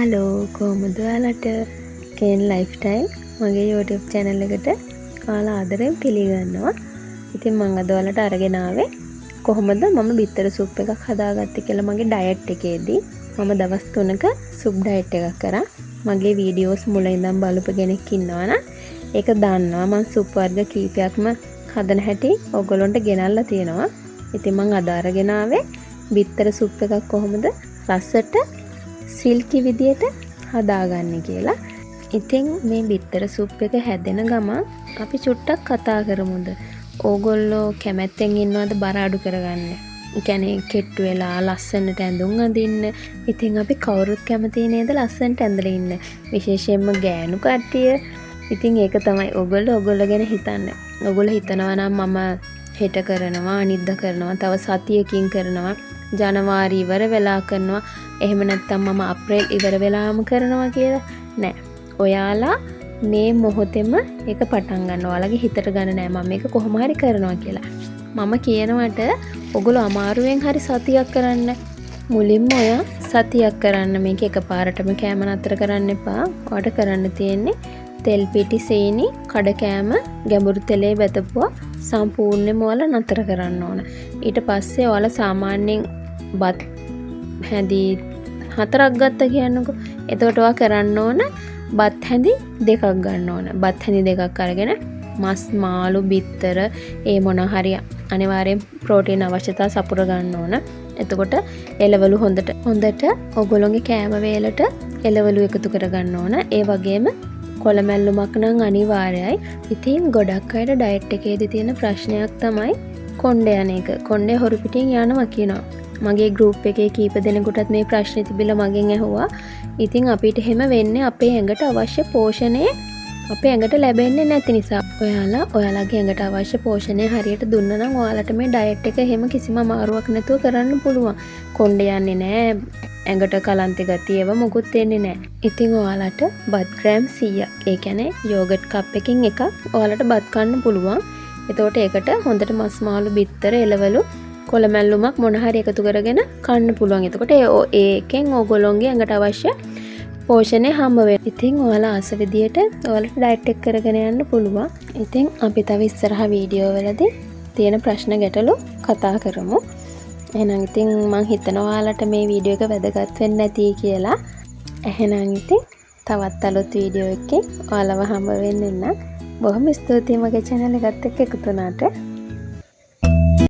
Hello කොහොමද ඔයාලට කේන් lifestyle මගේ YouTube channel එකට ඔයාලා ආදරෙන් පිළිගන්නවා. ඉතින් මම අද ඔයාලට අරගෙන ආවේ කොහොමද මම බිත්තර සුප් එකක් හදාගත්තේ කියලා මගේ ඩයට් එකේදී. මම දවස් 3ක සුප් ඩයට් එකක් කරා. මගේ වීඩියෝස් මුල ඉඳන් බලපු කෙනෙක් ඉන්නවා නම් ඒක දන්නවා මම සුප් වර්ග කීපයක්ම හදන හැටි ඔයගොල්ලන්ට ගෙනල්ලා තියෙනවා. ඉතින් මම අද අරගෙන ආවේ බිත්තර සුප් එකක් කොහොමද රසට සිල්කි විදියට හදාගන්නේ කියලා. ඉතින් මේ බිත්තර සුප් එක හැදෙන ගමන් අපි චුට්ටක් කතා කරමුද. ඕගොල්ලෝ කැමැත්තෙන් ඉන්නවද බර අඩු කරගන්න? ඒ කියන්නේ කෙට්ටු වෙලා ලස්සනට ඇඳුම් අඳින්න. ඉතින් අපි කවුරුත් කැමති නේද ලස්සනට ඇඳලා ඉන්න. විශේෂයෙන්ම ගෑනු කට්ටිය. ඉතින් ඒක තමයි ඕගොල්ලෝ ගැන හිතන්න. ඕගොල්ලෝ හිතනවා නම් මම හෙට කරනවා, අනිද්දා කරනවා, තව සතියකින් කරනවා, ජනවාරි ඉවර වෙලා කරනවා, එහෙම නැත්නම් මම අප්‍රේල් ඉවර වෙලාම කරනවා කියලා නෑ. ඔයාලා මේ මොහොතේම ඒක පටන් ගන්න. ඔයාලගේ හිතට ගන්න නෑ මම මේක කොහොම හරි කරනවා කියලා. මම කියනවට ඔයගොල්ලෝ අමාරුවෙන් හරි සතියක් කරන්න. මුලින්ම ඔයා සතියක් කරන්න. මේක එකපාරටම කෑම නතර කරන්න එපා. ඔයාලට කරන්න තියෙන්නේ තෙල් පිටි සීනි කඩ කෑම ගැඹුරු තෙලේ බැදපුවා සම්පූර්ණයෙන්ම ඔයාලා නතර කරන්න ඕන. ඊට පස්සේ ඔයාලා සාමාන්‍යයෙන් බත් හැඳි 4ක් ගත්තා කියන්නකෝ. එතකොට ඔයා කරන්න ඕන බත් හැඳි 2ක් ගන්න ඕන. බත් හැඳි 2ක් අරගෙන මස් මාළු බිත්තර ඒ මොන හරි අනිවාර්යෙන් ප්‍රෝටීන් අවශ්‍යතා සපුර ගන්න ඕන. එතකොට එළවලු හොඳට ඔයගොල්ලෝගේ කෑම වේලට එළවලු එකතු කර ගන්න ඕන. ඒ වගේම කොළමැල්ලුමක් නම් අනිවාර්යයි. ඉතින් ගොඩක් අයට ඩයට් එකේදී තියෙන ප්‍රශ්නයක් තමයි කොණ්ඩේ යන එක. කොණ්ඩේ හොරු පිටින් යනවා කියනවා. මගේ ගෲප් එකේ කීප දෙනෙකුටත් මේ ප්‍රශ්නේ තිබිලා මගෙන් ඇහුවා. ඉතින් අපිට එහෙම වෙන්නේ අපේ ඇඟට අවශ්‍ය පෝෂණය අපේ ඇඟට ලැබෙන්නේ නැති නිසා. ඔයාලගේ ඇඟට අවශ්‍ය පෝෂණය හරියට දුන්නා නම් ඔයාලට මේ ඩයට් එක එහෙම කිසිම අමාරුවක් නැතුව කරන්න පුළුවන්. කොණ්ඩේ යන්නේ නැහැ. ඇඟට කලන්තේ ගතිය ඒව මොකුත් වෙන්නේ නැහැ. ඉතින් ඔයාලට බත් ග්‍රෑම් 100ක්, ඒ කියන්නේ යෝගට් කප් එකකින් එකක් ඔයාලට බත් කන්න පුළුවන්. එතකොට ඒකට හොඳට මස් මාළු බිත්තර එළවලු කොළමැල්ලුමක් මොන හරි එකතු කරගෙන කන්න පුළුවන්. එතකොට ඒකෙන් ඕගොල්ලෝගේ ඇඟට අවශ්‍ය පෝෂණය හම්බ වෙනවා. ඉතින් ඔයාලා ආස විදියට ඔයාලට ඩයට් එක කරගෙන යන්න පුළුවන්. ඉතින් අපි තව ඉස්සරහා වීඩියෝ වලදී තියෙන ප්‍රශ්න ගැටලු කතා කරමු. එහෙනම් ඉතින් මම හිතනවා ඔයාලට මේ වීඩියෝ එක වැදගත් වෙන්න ඇති කියලා. එහෙනම් ඉතින් තවත් අලුත් වීඩියෝ එකකින් ඔයාලව හම්බ වෙන්න. බොහොම ස්තුතියි මගේ channel එකත් එක්ක එකතු වුණාට.